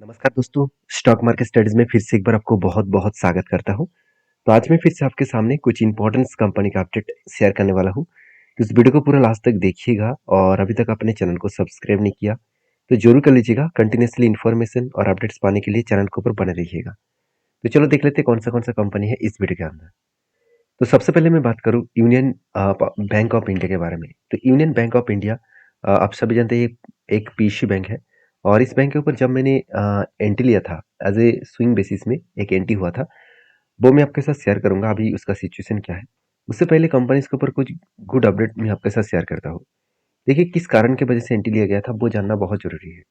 नमस्कार दोस्तों। Stock market studies में फिर से एक बार आपको बहुत बहुत स्वागत करता हूं। तो आज मैं फिर से आपके सामने कुछ इंपॉर्टेंट कंपनी का अपडेट शेयर करने वाला हूं। तो इस वीडियो को पूरा लास्ट तक देखिएगा और अभी तक अपने चैनल को सब्सक्राइब नहीं किया तो जरूर कर लीजिएगा। कंटिन्यूसली इन्फॉर्मेशन और अपडेट्स पाने के लिए चैनल के ऊपर बने रहिएगा। तो चलो देख लेते हैं कौन सा कंपनी है इस वीडियो के अंदर। तो सबसे पहले मैं बात करूं यूनियन बैंक ऑफ इंडिया के बारे में। तो यूनियन बैंक ऑफ इंडिया आप सभी जानते हैं एक पीएसयू बैंक है। और इस बैंक के ऊपर जब मैंने एंट्री लिया था एज ए स्विंग बेसिस में एक एंट्री हुआ था, वो मैं आपके साथ शेयर करूंगा अभी उसका सिचुएशन क्या है। उससे पहले कंपनीज के ऊपर कुछ गुड अपडेट मैं आपके साथ शेयर करता हूँ। देखिए किस कारण की वजह से एंट्री लिया गया था वो जानना बहुत जरूरी है,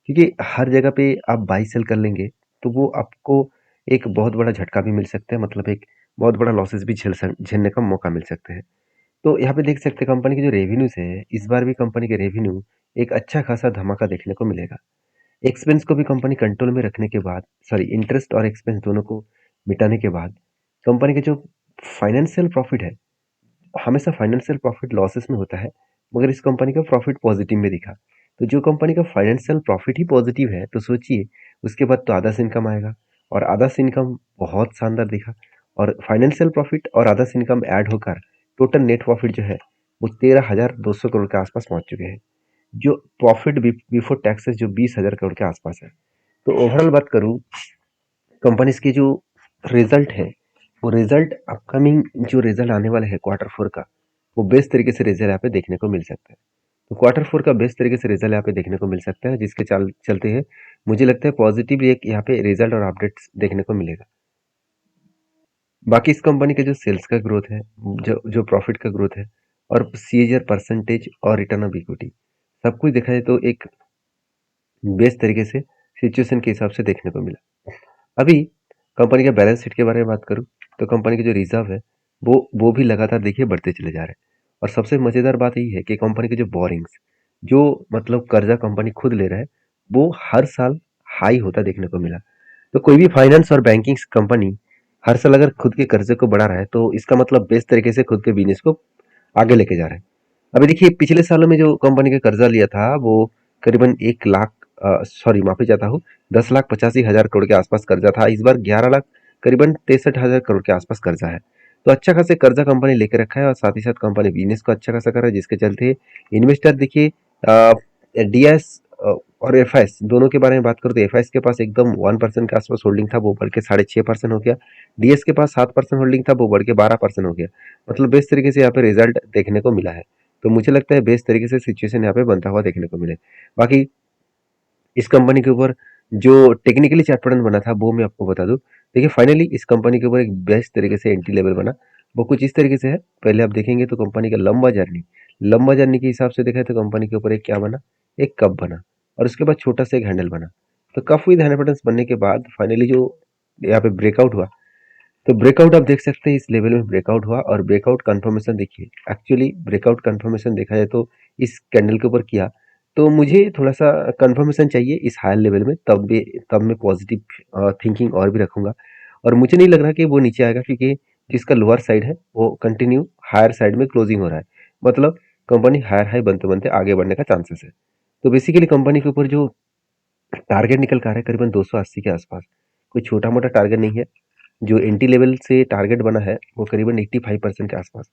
क्योंकि हर जगह पे आप बाई सेल कर लेंगे तो वो आपको एक बहुत बड़ा झटका भी मिल सकता है, मतलब एक बहुत बड़ा लॉसेस भी झेलने का मौका मिल सकता है। तो यहाँ पे देख सकते हैं कंपनी के जो रेवेन्यूज है, इस बार भी कंपनी के रेवेन्यू एक अच्छा खासा धमाका देखने को मिलेगा। एक्सपेंस को भी कंपनी कंट्रोल में रखने के बाद, सॉरी इंटरेस्ट और एक्सपेंस दोनों को मिटाने के बाद कंपनी के जो फाइनेंशियल प्रॉफिट है, हमेशा फाइनेंशियल प्रॉफिट लॉसेस में होता है, मगर इस कंपनी का प्रॉफिट पॉजिटिव में दिखा। तो जो कंपनी का फाइनेंशियल प्रॉफिट ही पॉजिटिव है तो सोचिए उसके बाद तो आधा से इनकम आएगा, और आधा से इनकम बहुत शानदार दिखा। और फाइनेंशियल प्रॉफिट और आधा से इनकम ऐड होकर टोटल नेट प्रॉफिट जो है वो 13,200 करोड़ के आसपास पहुंच चुके हैं। जो प्रॉफिट बिफोर टैक्सेस जो 20,000 करोड़ के आसपास है। तो ओवरऑल बात करूं कंपनीज के जो रिजल्ट है, वो रिजल्ट अपकमिंग जो रिजल्ट आने वाला है क्वार्टर फोर का, वो बेस्ट तरीके से रिजल्ट यहाँ पे देखने को मिल सकता है। तो क्वार्टर फोर का बेस्ट तरीके से रिजल्ट यहाँ पे देखने को मिल सकता है, जिसके चलते हैं मुझे लगता है पॉजिटिव एक यहाँ पे रिजल्ट और अपडेट्स देखने को मिलेगा। बाकी इस कंपनी के जो सेल्स का ग्रोथ है, जो जो प्रॉफिट का ग्रोथ है, और सीएजीआर परसेंटेज और रिटर्न ऑफ इक्विटी, सब कुछ देखा जाए तो एक बेस्ट तरीके से सिचुएशन के हिसाब से देखने को मिला। अभी कंपनी के बैलेंस शीट के बारे में बात करूं तो कंपनी के जो रिजर्व है वो भी लगातार देखिए बढ़ते चले जा रहे हैं। और सबसे मजेदार बात यही है कि कंपनी के जो बोरिंग्स, जो मतलब कर्जा कंपनी खुद ले रहा है, वो हर साल हाई होता देखने को मिला। तो कोई भी फाइनेंस और बैंकिंग कंपनी हर साल अगर खुद के कर्जे को बढ़ा रहा है तो इसका मतलब बेस्ट तरीके से खुद के बिजनेस को आगे लेके जा रहा है। अभी देखिए पिछले सालों में जो कंपनी का कर्जा लिया था वो करीबन 1 लाख, सॉरी माफी चाहता हूँ, 10,85,000 करोड़ के आसपास कर्जा था। इस बार 11 लाख करीबन 63,000 करोड़ के आसपास कर्जा है। तो अच्छा खासा कर्जा कंपनी लेके रखा है, और साथ ही साथ कंपनी बिजनेस को अच्छा खासा कर रहा है, जिसके चलते इन्वेस्टर देखिए डीएस और एफआईएस दोनों के बारे में बात करूँ तो एफआईएस के पास एकदम 1% के आसपास होल्डिंग था, वो बढ़ के 6.5% हो गया। डीएस के पास 7% होल्डिंग था, वो बढ़ के 12% हो गया। मतलब बेस्ट तरीके से यहाँ पे रिजल्ट देखने को मिला है। तो मुझे लगता है बेस्ट तरीके से सिचुएशन यहाँ पे बनता हुआ देखने को मिले। बाकी इस कंपनी के ऊपर जो टेक्निकली चार्ट पैटर्न बना था वो मैं आपको बता दूं। देखिए फाइनली इस कंपनी के ऊपर एक बेस्ट तरीके से एंट्री लेवल बना, वो कुछ इस तरीके से है। पहले आप देखेंगे तो कंपनी का लंबा जर्नी के हिसाब से देखा तो कंपनी के ऊपर एक क्या बना, एक कप बना, और उसके बाद छोटा सा एक हैंडल बना। तो कप विद हैंडल पैटर्न बनने के बाद फाइनली जो यहाँ पे ब्रेकआउट हुआ, तो ब्रेकआउट आप देख सकते हैं इस लेवल में ब्रेकआउट हुआ, और ब्रेकआउट कंफर्मेशन देखिए, एक्चुअली ब्रेकआउट कंफर्मेशन देखा जाए तो इस कैंडल के ऊपर किया। तो मुझे थोड़ा सा कंफर्मेशन चाहिए इस हायर लेवल में, तब मैं पॉजिटिव थिंकिंग और भी रखूंगा। और मुझे नहीं लग रहा कि वो नीचे आएगा, क्योंकि जिसका लोअर साइड है वो कंटिन्यू हायर साइड में क्लोजिंग हो रहा है। मतलब कंपनी हायर हाई बनते बनते आगे बढ़ने का चांसेस है। तो बेसिकली कंपनी के ऊपर जो टारगेट निकल कर आ रहा है करीबन 280 के आसपास, कोई छोटा मोटा टारगेट नहीं है। जो एंटी लेवल से टारगेट बना है वो करीबन 85% के आसपास।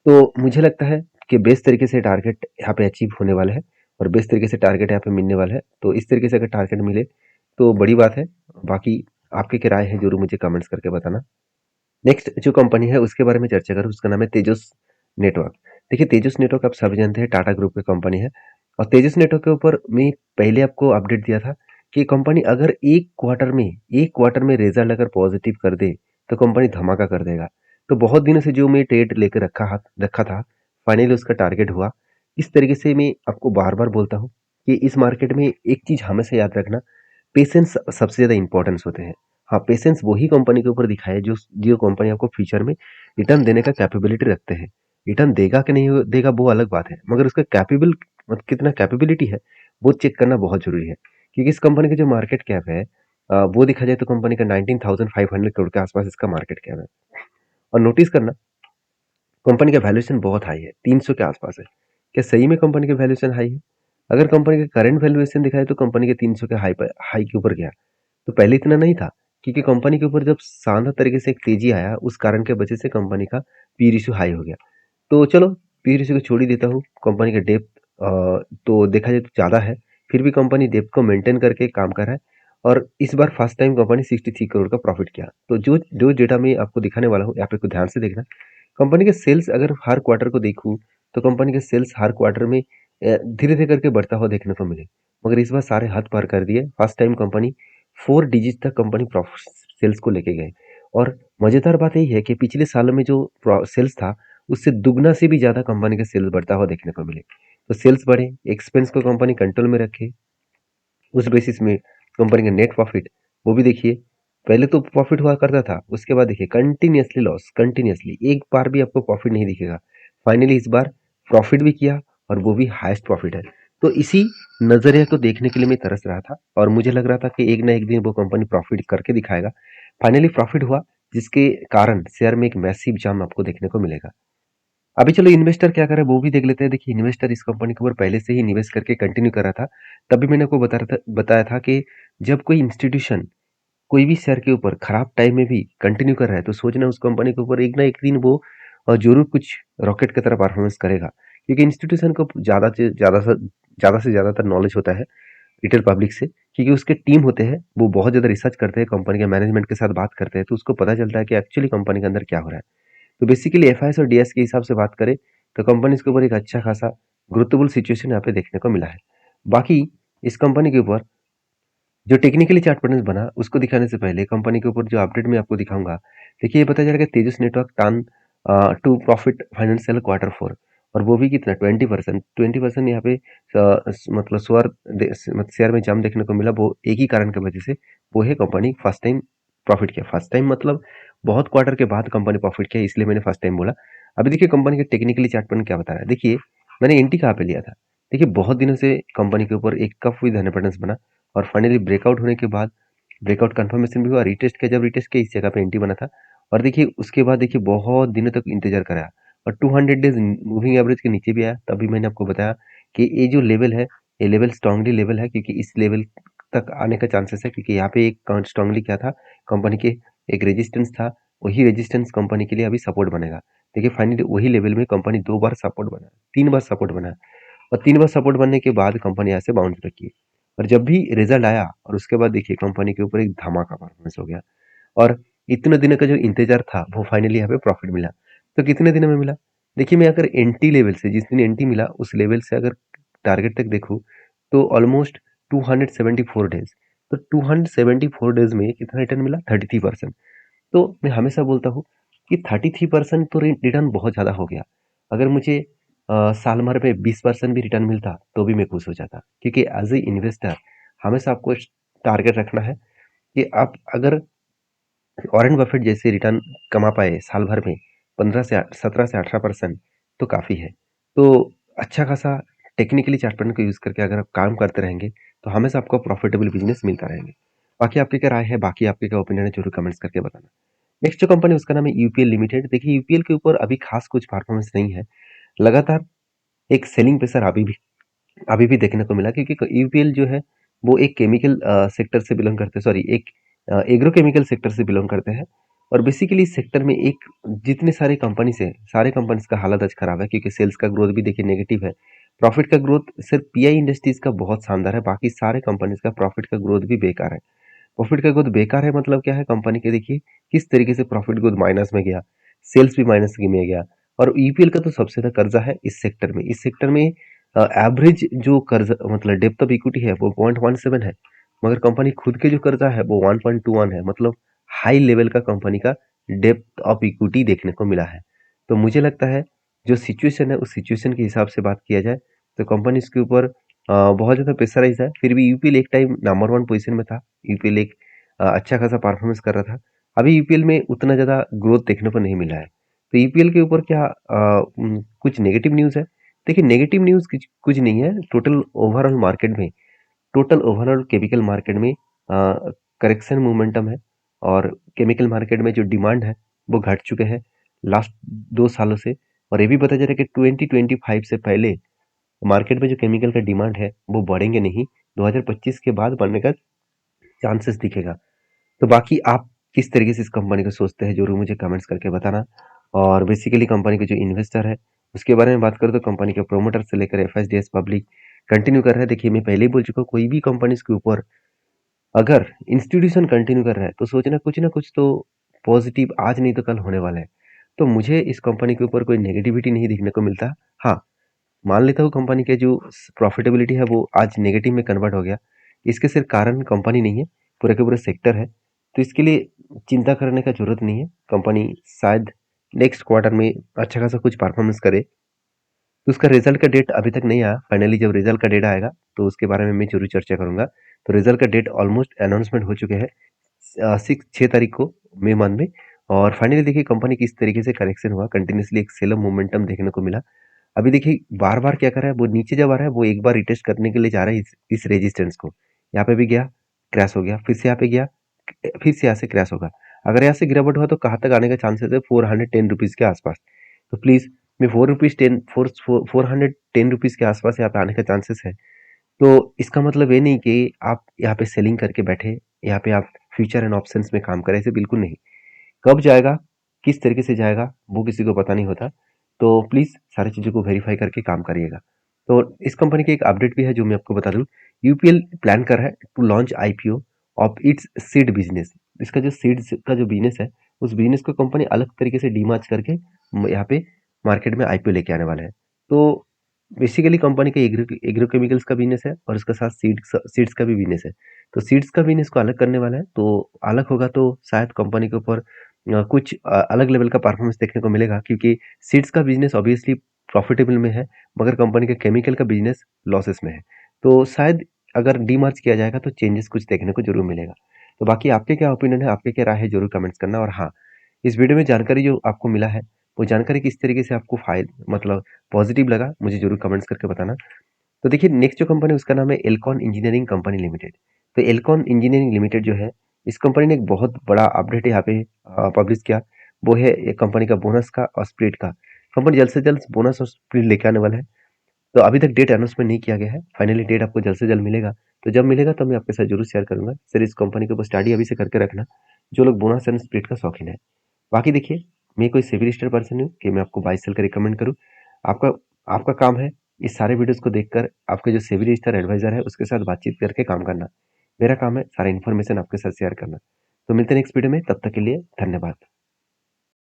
तो मुझे लगता है कि बेस्ट तरीके से टारगेट यहाँ पे अचीव होने वाला है, और बेस्ट तरीके से टारगेट यहाँ पे मिलने वाला है। तो इस तरीके से अगर टारगेट मिले तो बड़ी बात है। बाकी आपकी क्या राय है जरूर मुझे कमेंट्स करके बताना। नेक्स्ट जो कंपनी है उसके बारे में चर्चा करूँ, उसका नाम है तेजस नेटवर्क। देखिए तेजस नेटवर्क आप सभी जानते हैं टाटा ग्रुप की कंपनी है। और तेजस नेटवर्क के ऊपर मैं पहले आपको अपडेट दिया था कि कंपनी अगर एक क्वार्टर में रिजल्ट अगर पॉजिटिव कर दे तो कंपनी धमाका कर देगा। तो बहुत दिनों से जो मैं ट्रेड लेकर रखा था, फाइनली उसका टारगेट हुआ। इस तरीके से मैं आपको बार बार बोलता हूँ कि इस मार्केट में एक चीज हमेशा याद रखना, पेशेंस सबसे ज्यादा इंपॉर्टेंस होते हैं। हाँ, पेशेंस वही कंपनी के ऊपर दिखाए जो जो कंपनी आपको फ्यूचर में रिटर्न देने का कैपेबिलिटी रखते हैं। रिटर्न देगा कि नहीं देगा वो अलग बात है, मगर उसका कैपेबल कितना कैपेबिलिटी है वो चेक करना बहुत जरूरी है। क्योंकि इस कंपनी की जो मार्केट कैप है, वो देखा जाए तो कंपनी का 19,500 करोड़ के आसपास इसका मार्केट कैप है। और नोटिस करना कंपनी का वैल्यूएशन बहुत हाई है, 300 के आसपास है। क्या सही में कंपनी का वैल्यूएशन हाई है? अगर कंपनी का करंट वैल्यूएशन दिखाए तो कंपनी के 300 के हाई के ऊपर गया। तो पहले इतना नहीं था, क्योंकि कंपनी के ऊपर जब शानदार तरीके से एक तेजी आया, उस कारण के वजह से कंपनी का पी रेशियो हाई हो गया। तो चलो, पी रेशियो को छोड़ ही देता हूँ। कंपनी का डेप्थ तो देखा जाए तो ज़्यादा है, फिर भी कंपनी डेप्थ को मेंटेन करके काम कर रहा है। और इस बार फर्स्ट टाइम कंपनी 63 करोड़ का प्रॉफिट किया। तो जो जो डेटा मैं आपको दिखाने वाला हूँ, यहाँ पे कुछ ध्यान से देखना। कंपनी के सेल्स अगर हर क्वार्टर को देखूँ, तो कंपनी के सेल्स हर क्वार्टर में धीरे-धीरे करके बढ़ता हुआ देखने को मिले। मगर इस बार सारे हद पार कर दिए। फर्स्ट टाइम कंपनी 4 डिजिट तक कंपनी सेल्स को लेके गए। और मज़ेदार बात यही है कि पिछले सालों में जो सेल्स था, उससे दुगना से भी ज़्यादा कंपनी का सेल्स बढ़ता हुआ देखने को मिले। तो सेल्स बढ़े, एक्सपेंस को कंपनी कंट्रोल में रखे, उस बेसिस में कंपनी का नेट प्रॉफिट, वो भी देखिए। पहले तो प्रॉफिट हुआ करता था, उसके बाद देखिए कंटिन्यूअसली लॉस, कंटिन्यूअसली एक बार भी आपको प्रॉफिट नहीं दिखेगा। फाइनली इस बार प्रॉफिट भी किया, और वो भी हाईएस्ट प्रॉफिट है। तो इसी नजरिया को देखने के लिए मैं तरस रहा था, और मुझे लग रहा था कि एक ना एक दिन वो कंपनी प्रॉफिट करके दिखाएगा। फाइनली प्रॉफिट हुआ, जिसके कारण शेयर में एक मैसिव जंप आपको देखने को मिलेगा। अभी चलो इन्वेस्टर क्या कर रहा है वो भी देख लेते हैं। देखिए, इन्वेस्टर इस कंपनी के ऊपर पहले से ही निवेश करके कंटिन्यू कर रहा था। तभी मैंने आपको बताया था कि जब कोई इंस्टीट्यूशन कोई भी शेयर के ऊपर खराब टाइम में भी कंटिन्यू कर रहा है, तो सोचना उस कंपनी के ऊपर एक ना एक दिन वो जरूर कुछ रॉकेट की तरह परफॉर्मेंस करेगा। क्योंकि इंस्टीट्यूशन को ज्यादा से ज्यादातर नॉलेज होता है रिटेल पब्लिक से, क्योंकि उसके टीम होते हैं, वो बहुत ज्यादा रिसर्च करते हैं, कंपनी के मैनेजमेंट के साथ बात करते हैं, तो उसको पता चलता है कि एक्चुअली कंपनी के अंदर क्या हो रहा है। तो बेसिकली एफआईएस और डीएस के हिसाब से बात करें, तो कंपनीज के ऊपर एक अच्छा खासा ग्रोथेबल सिचुएशन यहाँ पे देखने को मिला है। बाकी इस कंपनी के ऊपर जो टेक्निकली चार्ट पैटर्न बना, उसको दिखाने से पहले कंपनी के ऊपर जो अपडेट मैं आपको दिखाऊंगा। देखिए, ये पता चला कि Tejas network turn to profit financial quarter 4, और वो भी कितना 20%। 20% यहाँ पे मतलब शेयर में जम देखने को मिला। वो एक ही कारण की वजह से, वो है कंपनी फर्स्ट टाइम प्रॉफिट किया। फर्स्ट टाइम मतलब बहुत क्वार्टर के बाद कंपनी प्रॉफिट किया, इसलिए मैंने फर्स्ट टाइम बोला। अभी देखिए कंपनी के टेक्निकली चार्ट पैटर्न क्या बता रहा है। देखिए, मैंने एंट्री कहाँ पे लिया था। देखिए, बहुत दिनों से कंपनी के ऊपर एक कप विद हंड्रेड पैटर्न बना, और फाइनली ब्रेकआउट होने के बाद ब्रेकआउट कंफर्मेशन भी हुआ, रिटेस्ट किया। जब रिटेस्ट किया, इस जगह पे एंट्री बना था। और देखिए उसके बाद देखिए बहुत दिनों तक इंतजार करा, और 200 डेज मूविंग एवरेज के नीचे भी आया। तभी मैंने आपको बताया कि ये जो लेवल है, ये लेवल स्ट्रांगली लेवल है, क्योंकि इस लेवल तक आने का चांसेस है। क्योंकि यहाँ पे एक स्ट्रांगली क्या था, कंपनी के एक रेजिस्टेंस था, वही रेजिस्टेंस कंपनी के लिए अभी सपोर्ट बनेगा। देखिए फाइनली वही लेवल में कंपनी 2 बार सपोर्ट बना, 3 बार सपोर्ट बना, और 3 बार सपोर्ट बनने के बाद कंपनी यहाँ से बाउंस बैक की। और जब भी रिजल्ट आया, और उसके बाद देखिए कंपनी के ऊपर एक धमाका परफॉर्मेंस हो गया, और इतने दिनों का जो इंतजार था, वो फाइनली यहाँ पे प्रॉफिट मिला। तो कितने दिनों में मिला? देखिए, मैं अगर एंटी लेवल से, जिस दिन एंटी मिला उस लेवल से अगर टारगेट तक देखूं, तो ऑलमोस्ट 274 डेज। तो 274 डेज में कितना रिटर्न मिला? 33%। तो मैं हमेशा बोलता हूँ कि 33% तो रिटर्न बहुत ज़्यादा हो गया। अगर मुझे साल भर में 20% भी रिटर्न मिलता, तो भी मैं खुश हो जाता। क्योंकि एज ए इन्वेस्टर हमेशा आपको टारगेट रखना है कि आप अगर वॉरेन बफेट जैसे रिटर्न कमा पाए साल भर में 17 से 18%, तो काफ़ी है। तो अच्छा खासा टेक्निकली चार्ट पैटर्न को यूज़ करके अगर आप काम करते रहेंगे, तो हमेशा आपको प्रॉफिटेबल बिजनेस मिलता रहेंगे। बाकी आपकी क्या राय है, बाकी आपके क्या ओपिनियन है, जरूर कमेंट्स करके बताना। नेक्स्ट जो कंपनी, उसका नाम है यूपीएल लिमिटेड। देखिए, यूपीएल के ऊपर अभी खास कुछ परफॉर्मेंस नहीं है। लगातार एक सेलिंग प्रेशर अभी भी देखने को मिला, क्योंकि यूपीएल जो है, वो एक केमिकल सेक्टर से बिलोंग करते हैं, सॉरी एक एग्रोकेमिकल सेक्टर से बिलोंग करते हैं। और बेसिकली इस सेक्टर में एक जितने सारे कंपनीज है, सारे कंपनीज का हालत आज खराब है, क्योंकि सेल्स का ग्रोथ भी देखिए नेगेटिव है। प्रॉफिट का ग्रोथ सिर्फ पीआई इंडस्ट्रीज का बहुत शानदार है, बाकी सारे कंपनीज का प्रॉफिट का ग्रोथ भी बेकार है। प्रॉफिट का ग्रोथ बेकार है मतलब क्या है, कंपनी के देखिए किस तरीके से प्रॉफिट ग्रोथ माइनस में गया, सेल्स भी माइनस में गया। और यूपीएल का तो सबसे ज्यादा कर्जा है इस सेक्टर में एवरेज जो कर्ज मतलब डेप्थ ऑफ इक्विटी है, वो 0.17 है। मगर कंपनी खुद के जो कर्जा है, वो 1.21 है। मतलब हाई लेवल का कंपनी का डेप्थ ऑफ इक्विटी देखने को मिला है। तो मुझे लगता है जो सिचुएशन है, उस सिचुएशन के हिसाब से बात किया जाए, तो कंपनी इसके ऊपर बहुत ज़्यादा प्रेशराइज है। फिर भी यूपीएल एक टाइम नंबर 1 पोजीशन में था। यूपीएल एक अच्छा खासा परफॉर्मेंस कर रहा था। अभी यूपीएल में उतना ज़्यादा ग्रोथ देखने को नहीं मिला है। तो यूपीएल के ऊपर क्या कुछ नेगेटिव न्यूज़ है? देखिए, नेगेटिव न्यूज़ कुछ कुछ नहीं है। टोटल ओवरऑल केमिकल मार्केट में करेक्शन मोमेंटम है, और केमिकल मार्केट में जो डिमांड है, वो घट चुके हैं लास्ट 2 सालों से। और ये भी पता चला कि 2025 से पहले मार्केट में जो केमिकल का डिमांड है वो बढ़ेंगे नहीं, 2025 के बाद बढ़ने का चांसेस दिखेगा। तो बाकी आप किस तरीके से इस कंपनी को सोचते हैं जरूर मुझे कमेंट्स करके बताना। और बेसिकली कंपनी के जो इन्वेस्टर है उसके बारे में बात करें तो कंपनी के प्रोमोटर से लेकर एफएसडीएस पब्लिक कंटिन्यू कर रहा है। देखिए मैं पहले ही बोल चुका हूँ, कोई भी कंपनी के ऊपर अगर इंस्टीट्यूशन कंटिन्यू कर रहा है तो सोचना कुछ तो पॉजिटिव आज नहीं तो कल होने वाला है। तो मुझे इस कंपनी के ऊपर कोई नेगेटिविटी नहीं देखने को मिलता। हाँ, मान लेता हूँ कंपनी के जो प्रॉफिटेबिलिटी है वो आज नेगेटिव में कन्वर्ट हो गया, इसके सिर्फ कारण कंपनी नहीं है, पूरे के पूरे सेक्टर है। तो इसके लिए चिंता करने का जरूरत नहीं है। कंपनी शायद नेक्स्ट क्वार्टर में अच्छा खासा कुछ परफॉर्मेंस करे। तो उसका रिजल्ट का डेट अभी तक नहीं आया। फाइनली जब रिजल्ट का डेट आएगा तो उसके बारे में मैं जरूर चर्चा करूंगा। तो रिजल्ट का डेट ऑलमोस्ट अनाउंसमेंट हो चुके हैं 6 तारीख को, मई मंथ में। और फाइनली देखिए कंपनी किस तरीके से करेक्शन हुआ, कंटिन्यूसली एक सेलर मोमेंटम देखने को मिला। अभी देखिए बार बार क्या कर रहा है, वो नीचे जब आ रहा है वो एक बार रिटेस्ट करने के लिए जा रहा है इस रेजिस्टेंस को। यहाँ पे भी गया, क्रैश हो गया, फिर से यहाँ पे गया, फिर से यहाँ से क्रैश होगा। अगर यहाँ से गिरावट हुआ तो कहाँ तक आने का चांसेस है, 410 रुपीज के आसपास। तो प्लीज मैं 410 रुपीज के आसपास यहाँ पे आने का चांसेस है। तो इसका मतलब ये नहीं कि आप यहाँ पे सेलिंग करके बैठे, यहाँ पे आप फ्यूचर एंड ऑप्शंस में काम करें, ऐसे बिल्कुल नहीं। कब जाएगा, किस तरीके से जाएगा वो किसी को पता नहीं होता। तो प्लीज सारी चीजों को वेरीफाई करके काम करिएगा। तो इस कंपनी की एक अपडेट भी है जो मैं आपको बता दूं। यूपीएल प्लान कर रहा है to launch IPO of its seed business. इसका जो सीड्स का जो बिजनेस है उस बिजनेस को कंपनी अलग तरीके से डीमर्ज करके यहाँ पे मार्केट में आईपीओ लेके आने वाला है। तो बेसिकली कंपनी का एग्रोकेमिकल्स का बिजनेस है और उसके साथ सीड्स का भी बिजनेस है। तो सीड्स का बिजनेस को अलग करने वाला है। तो अलग होगा तो शायद कंपनी के ऊपर कुछ अलग लेवल का परफॉर्मेंस देखने को मिलेगा, क्योंकि सीड्स का बिजनेस ऑब्वियसली प्रॉफिटेबल में है, मगर कंपनी का केमिकल का बिजनेस लॉसेस में है। तो शायद अगर डीमर्ज किया जाएगा तो चेंजेस कुछ देखने को जरूर मिलेगा। तो बाकी आपके क्या ओपिनियन है, आपके क्या राय है, जरूर कमेंट्स करना। और हाँ, इस वीडियो में जानकारी जो आपको मिला है वो जानकारी किस तरीके से आपको मतलब पॉजिटिव लगा मुझे जरूर कमेंट्स करके बताना। तो देखिए नेक्स्ट जो कंपनी उसका नाम है एल्कॉन इंजीनियरिंग कंपनी लिमिटेड। तो एल्कॉन इंजीनियरिंग लिमिटेड जो है, इस कंपनी ने एक बहुत बड़ा अपडेट यहाँ पे पब्लिश किया। वो है एक कंपनी का बोनस का और स्प्लिट का। कंपनी जल्द से जल्द बोनस और स्प्लिट लेके आने वाला है। तो अभी तक डेट अनाउंसमेंट नहीं किया गया है, फाइनली डेट आपको जल्द से जल्द मिलेगा। तो जब मिलेगा तो मैं आपके साथ जरूर शेयर करूंगा। सर इस कंपनी के ऊपर स्टडी अभी से करके रखना, जो लोग बोनस एंड स्प्लिट का शौकीन है। बाकी देखिए मैं कोई सिविल रजिस्टर पर्सन हूँ कि मैं आपको बाई सेल का रिकमेंड करूँ। आपका आपका काम है इस सारे वीडियोस को देखकर आपके जो सिविल रजिस्टर एडवाइजर है उसके साथ बातचीत करके काम करना। मेरा काम है सारा इन्फॉर्मेशन आपके साथ शेयर करना। तो मिलते हैं नेक्स्ट वीडियो में, तब तक के लिए धन्यवाद।